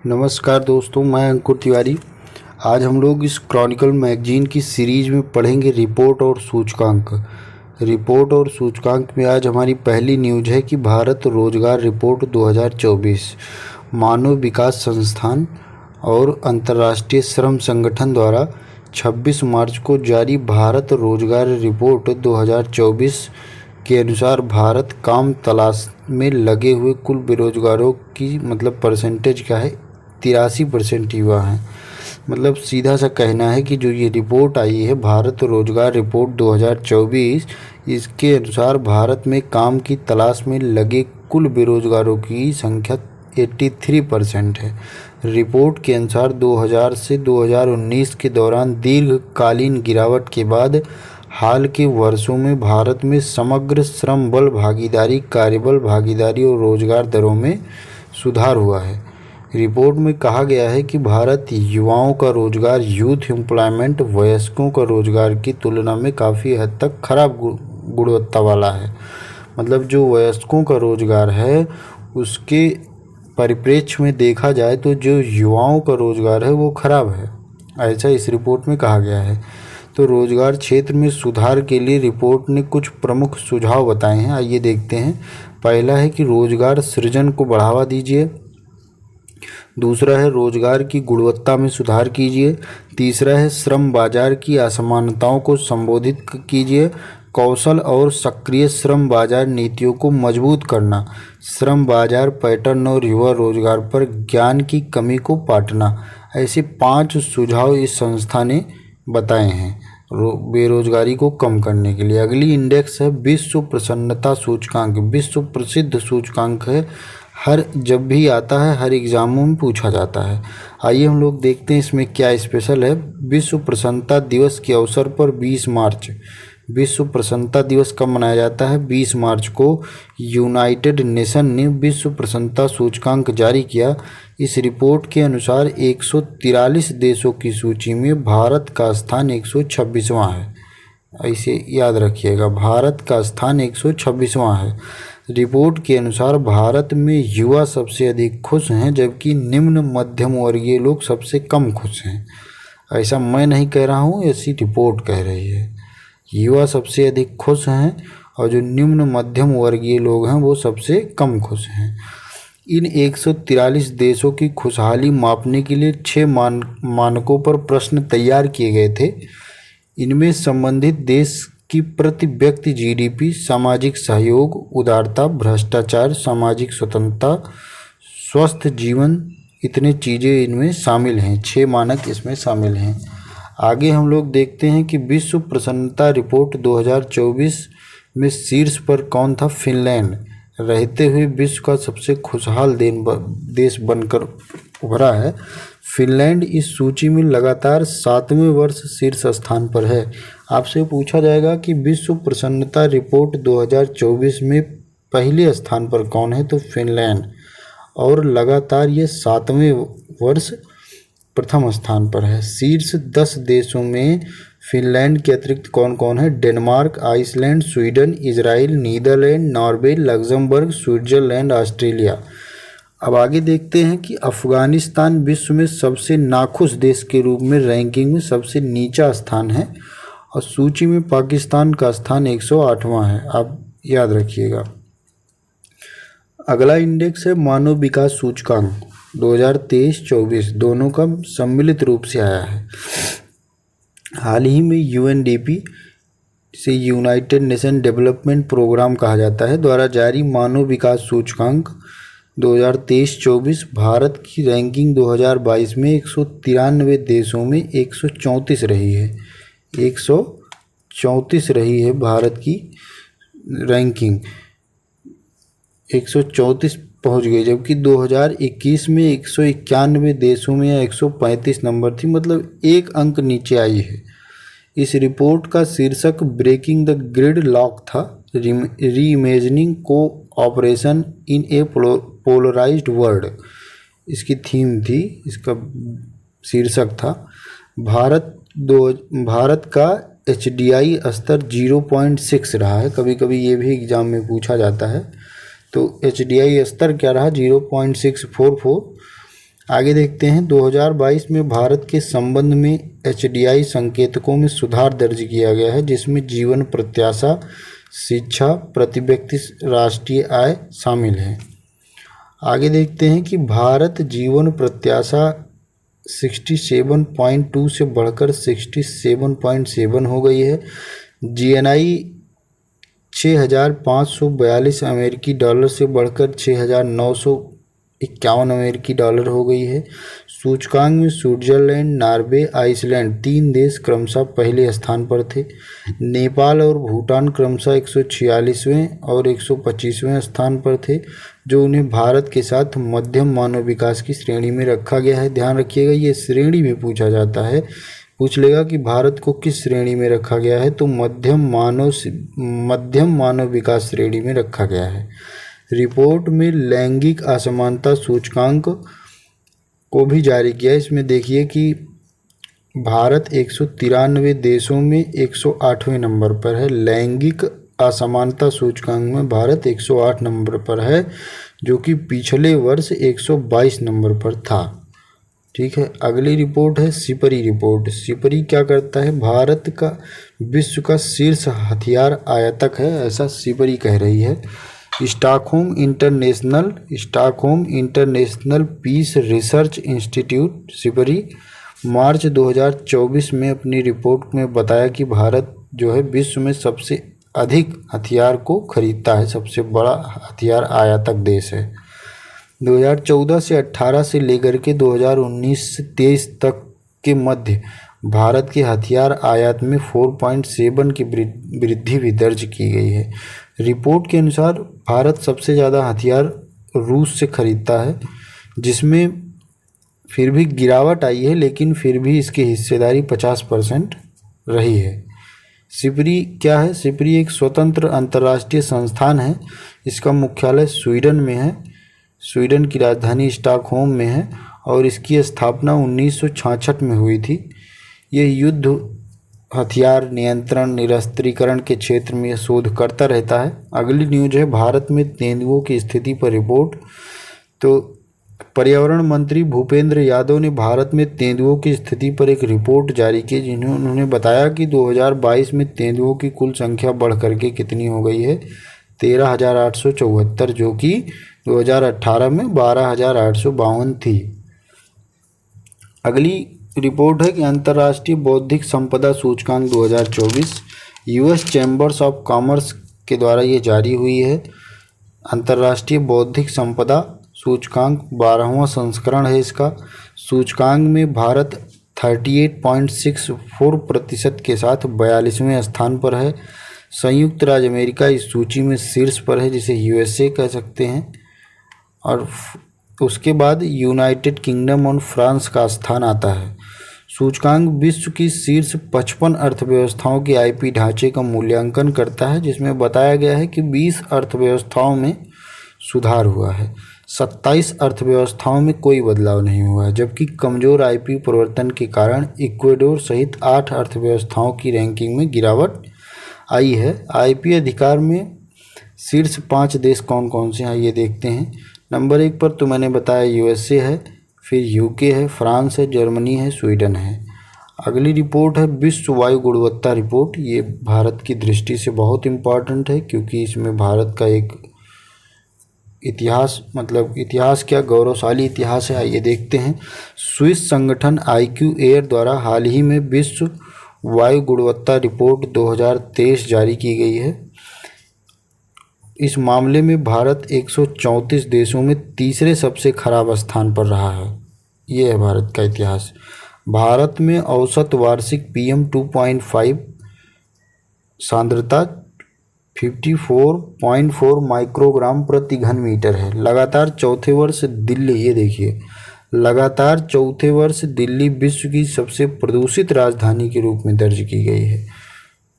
नमस्कार दोस्तों, मैं अंकुर तिवारी। आज हम लोग इस क्रॉनिकल मैगजीन की सीरीज में पढ़ेंगे रिपोर्ट और सूचकांक। रिपोर्ट और सूचकांक में आज हमारी पहली न्यूज है कि भारत रोजगार रिपोर्ट 2024 मानव विकास संस्थान और अंतर्राष्ट्रीय श्रम संगठन द्वारा 26 मार्च को जारी भारत रोजगार रिपोर्ट 2024 के अनुसार भारत काम तलाश में लगे हुए कुल बेरोजगारों की परसेंटेज क्या है, 83% युवा हैं। सीधा सा कहना है कि जो ये रिपोर्ट आई है भारत रोजगार रिपोर्ट 2024, इसके अनुसार भारत में काम की तलाश में लगे कुल बेरोजगारों की संख्या 83% है। रिपोर्ट के अनुसार 2000 से 2019 के दौरान दीर्घकालीन गिरावट के बाद हाल के वर्षों में भारत में समग्र श्रम बल भागीदारी, कार्यबल भागीदारी और रोजगार दरों में सुधार हुआ है। रिपोर्ट में कहा गया है कि भारत युवाओं का रोजगार, यूथ एम्प्लॉयमेंट, वयस्कों का रोजगार की तुलना में काफ़ी हद तक खराब गुणवत्ता वाला है। जो वयस्कों का रोजगार है उसके परिप्रेक्ष्य में देखा जाए तो जो युवाओं का रोजगार है वो खराब है, ऐसा इस रिपोर्ट में कहा गया है। तो रोजगार क्षेत्र में सुधार के लिए रिपोर्ट ने कुछ प्रमुख सुझाव बताए हैं, आइए देखते हैं। पहला है कि रोजगार सृजन को बढ़ावा दीजिए। दूसरा है रोजगार की गुणवत्ता में सुधार कीजिए। तीसरा है श्रम बाजार की असमानताओं को संबोधित कीजिए। कौशल और सक्रिय श्रम बाजार नीतियों को मजबूत करना। श्रम बाजार पैटर्न और युवा रोजगार पर ज्ञान की कमी को पाटना। ऐसे 5 सुझाव इस संस्था ने बताए हैं बेरोजगारी को कम करने के लिए। अगली इंडेक्स है विश्व प्रसन्नता सूचकांक। विश्व प्रसिद्ध सूचकांक है, जब भी आता है हर एग्जामों में पूछा जाता है। आइए हम लोग देखते हैं इसमें क्या स्पेशल है। विश्व प्रसन्नता दिवस के अवसर पर 20 मार्च, विश्व प्रसन्नता दिवस कब मनाया जाता है? 20 मार्च को यूनाइटेड नेशन ने विश्व प्रसन्नता सूचकांक जारी किया। इस रिपोर्ट के अनुसार 143 देशों की सूची में भारत का स्थान 126वां है। ऐसे याद रखिएगा, भारत का स्थान 126वां है। रिपोर्ट के अनुसार भारत में युवा सबसे अधिक खुश हैं, जबकि निम्न मध्यम वर्गीय लोग सबसे कम खुश हैं। ऐसा मैं नहीं कह रहा हूँ, ऐसी रिपोर्ट कह रही है। युवा सबसे अधिक खुश हैं और जो निम्न मध्यम वर्गीय लोग हैं वो सबसे कम खुश हैं। इन 143 देशों की खुशहाली मापने के लिए 6 मानकों पर प्रश्न तैयार किए गए थे। इनमें संबंधित देश की प्रति व्यक्ति जीडीपी, सामाजिक सहयोग, उदारता, भ्रष्टाचार, सामाजिक स्वतंत्रता, स्वस्थ जीवन, इतने चीज़ें इनमें शामिल हैं। 6 मानक इसमें शामिल हैं। आगे हम लोग देखते हैं कि विश्व प्रसन्नता रिपोर्ट 2024 में शीर्ष पर कौन था? फिनलैंड रहते हुए विश्व का सबसे खुशहाल देश बनकर उभरा है। फिनलैंड इस सूची में लगातार 7वें वर्ष शीर्ष स्थान पर है। आपसे पूछा जाएगा कि विश्व प्रसन्नता रिपोर्ट 2024 में पहले स्थान पर कौन है, तो फिनलैंड, और लगातार ये 7वें वर्ष प्रथम स्थान पर है। शीर्ष 10 देशों में फिनलैंड के अतिरिक्त कौन कौन है? Denmark, Iceland, Sweden, Israel, Netherland, Norway, Luxembourg, Switzerland, Australia. अब आगे देखते हैं कि अफगानिस्तान विश्व में सबसे नाखुश देश के रूप में रैंकिंग में सबसे नीचा स्थान है और सूची में पाकिस्तान का स्थान 108वां है। आप याद रखिएगा। अगला इंडेक्स है मानव विकास सूचकांक 2023-24, दोनों का सम्मिलित रूप से आया है। हाल ही में यूएनडीपी से यूनाइटेड नेशन डेवलपमेंट प्रोग्राम कहा जाता है द्वारा जारी मानव विकास सूचकांक 2023-24 भारत की रैंकिंग 2022 में 193 देशों में 134 रही है। 134 रही है भारत की रैंकिंग, 134 पहुंच गई, जबकि 2021 में 191 देशों में 135 नंबर थी, एक अंक नीचे आई है। इस रिपोर्ट का शीर्षक ब्रेकिंग द ग्रिड लॉक था, reimagining cooperation in a polarised world, इसकी थीम थी, इसका शीर्षक था। भारत का HDI स्तर 0.6 रहा है। कभी कभी ये भी एग्जाम में पूछा जाता है। तो HDI स्तर क्या रहा? 0.644। आगे देखते हैं 2022 में भारत के संबंध में एचडीआई संकेतकों में सुधार दर्ज किया गया है, जिसमें जीवन प्रत्याशा, शिक्षा, प्रति व्यक्ति राष्ट्रीय आय शामिल है। आगे देखते हैं कि भारत जीवन प्रत्याशा 67.2 से बढ़कर 67.7 हो गई है। जीएनआई 6,542 अमेरिकी डॉलर से बढ़कर 6,951 अमेरिकी डॉलर हो गई है। सूचकांक में स्विट्जरलैंड, नॉर्वे, आइसलैंड 3 देश क्रमशः पहले स्थान पर थे। नेपाल और भूटान क्रमशः 146वें और 125वें स्थान पर थे, जो उन्हें भारत के साथ मध्यम मानव विकास की श्रेणी में रखा गया है। ध्यान रखिएगा, ये श्रेणी भी पूछा जाता है, पूछ लेगा कि भारत को किस श्रेणी में रखा गया है, तो मध्यम मानव विकास श्रेणी में रखा गया है। रिपोर्ट में लैंगिक असमानता सूचकांक को भी जारी किया है। इसमें देखिए कि भारत 193 देशों में 108वें नंबर पर है। लैंगिक असमानता सूचकांक में भारत 108 नंबर पर है, जो कि पिछले वर्ष 122 नंबर पर था। ठीक है, अगली रिपोर्ट है सिपरी रिपोर्ट। सिपरी क्या करता है? भारत का विश्व का शीर्ष हथियार आयातक है, ऐसा सिपरी कह रही है। Stockholm International Peace Research Institute SIPRI मार्च 2024 में अपनी रिपोर्ट में बताया कि भारत जो है विश्व में सबसे अधिक हथियार को खरीदता है, सबसे बड़ा हथियार आयातक देश है। 2014 से 18 से लेकर के 2019 से 23 तक के मध्य भारत के हथियार आयात में 4.7 की वृद्धि भी दर्ज की गई है। रिपोर्ट के अनुसार भारत सबसे ज़्यादा हथियार रूस से खरीदता है, जिसमें फिर भी गिरावट आई है, लेकिन फिर भी इसकी हिस्सेदारी 50% रही है। सिपरी क्या है? सिपरी एक स्वतंत्र अंतर्राष्ट्रीय संस्थान है। इसका मुख्यालय स्वीडन में है। स्वीडन की राजधानी स्टॉकहोम में है और इसकी स्थापना 1966 में हुई थी। यह युद्ध हथियार नियंत्रण निरस्त्रीकरण के क्षेत्र में शोध करता रहता है। अगली न्यूज है भारत में तेंदुओं की स्थिति पर रिपोर्ट। तो पर्यावरण मंत्री भूपेंद्र यादव ने भारत में तेंदुओं की स्थिति पर एक रिपोर्ट जारी की, जिन्होंने उन्होंने बताया कि 2022 में तेंदुओं की कुल संख्या बढ़ करके कितनी हो गई है? 13,874, जो कि 2018 में 12,852 थी। अगली रिपोर्ट है कि अंतर्राष्ट्रीय बौद्धिक संपदा सूचकांक 2024 यूएस चैम्बर्स ऑफ कॉमर्स के द्वारा ये जारी हुई है। अंतर्राष्ट्रीय बौद्धिक संपदा सूचकांक 12वां संस्करण है इसका। सूचकांक में भारत 38.64% के साथ 42वें स्थान पर है। संयुक्त राज्य अमेरिका इस सूची में शीर्ष पर है, जिसे यूएसए कह सकते हैं, और उसके बाद यूनाइटेड किंगडम और फ्रांस का स्थान आता है। सूचकांक विश्व की शीर्ष 55 अर्थव्यवस्थाओं के आईपी ढांचे का मूल्यांकन करता है, जिसमें बताया गया है कि 20 अर्थव्यवस्थाओं में सुधार हुआ है, 27 अर्थव्यवस्थाओं में कोई बदलाव नहीं हुआ है, जबकि कमज़ोर आईपी परिवर्तन के कारण इक्वेडोर सहित 8 अर्थव्यवस्थाओं की रैंकिंग में गिरावट आई है। आईपी अधिकार में शीर्ष 5 देश कौन कौन से हैं, ये देखते हैं। नंबर 1 पर तो मैंने बताया यूएसए है, फिर यूके है, फ्रांस है, जर्मनी है, स्वीडन है। अगली रिपोर्ट है विश्व वायु गुणवत्ता रिपोर्ट। ये भारत की दृष्टि से बहुत इम्पॉर्टेंट है, क्योंकि इसमें भारत का एक इतिहास क्या गौरवशाली इतिहास है। आइए देखते हैं। स्विस संगठन IQ एयर द्वारा हाल ही में विश्व वायु गुणवत्ता रिपोर्ट 2023 जारी की गई है। इस मामले में भारत 134 देशों में तीसरे सबसे खराब स्थान पर रहा है। ये है भारत का इतिहास। भारत में औसत वार्षिक PM 2.5 सांद्रता 54.4 माइक्रोग्राम प्रति घन मीटर है। लगातार चौथे वर्ष दिल्ली, ये देखिए, लगातार चौथे वर्ष दिल्ली विश्व की सबसे प्रदूषित राजधानी के रूप में दर्ज की गई है।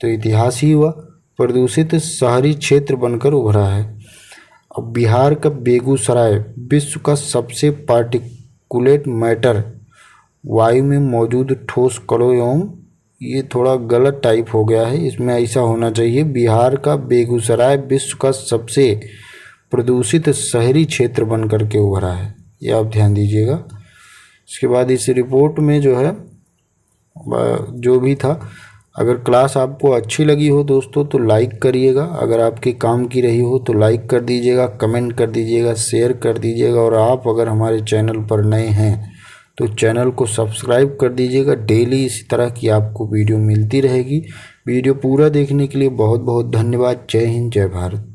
तो इतिहास ही हुआ, प्रदूषित शहरी क्षेत्र बनकर उभरा है। अब बिहार का बेगूसराय विश्व का सबसे पार्टिकुलेट मैटर वायु में मौजूद ठोस कणों एवं, ये थोड़ा गलत टाइप हो गया है, इसमें ऐसा होना चाहिए बिहार का बेगूसराय विश्व का सबसे प्रदूषित शहरी क्षेत्र बनकर के उभरा है। ये आप ध्यान दीजिएगा। इसके बाद इस रिपोर्ट में जो है जो भी था, अगर क्लास आपको अच्छी लगी हो दोस्तों तो लाइक करिएगा, अगर आपके काम की रही हो तो लाइक कर दीजिएगा, कमेंट कर दीजिएगा, शेयर कर दीजिएगा, और आप अगर हमारे चैनल पर नए हैं तो चैनल को सब्सक्राइब कर दीजिएगा। डेली इसी तरह की आपको वीडियो मिलती रहेगी। वीडियो पूरा देखने के लिए बहुत बहुत धन्यवाद। जय हिंद, जय भारत।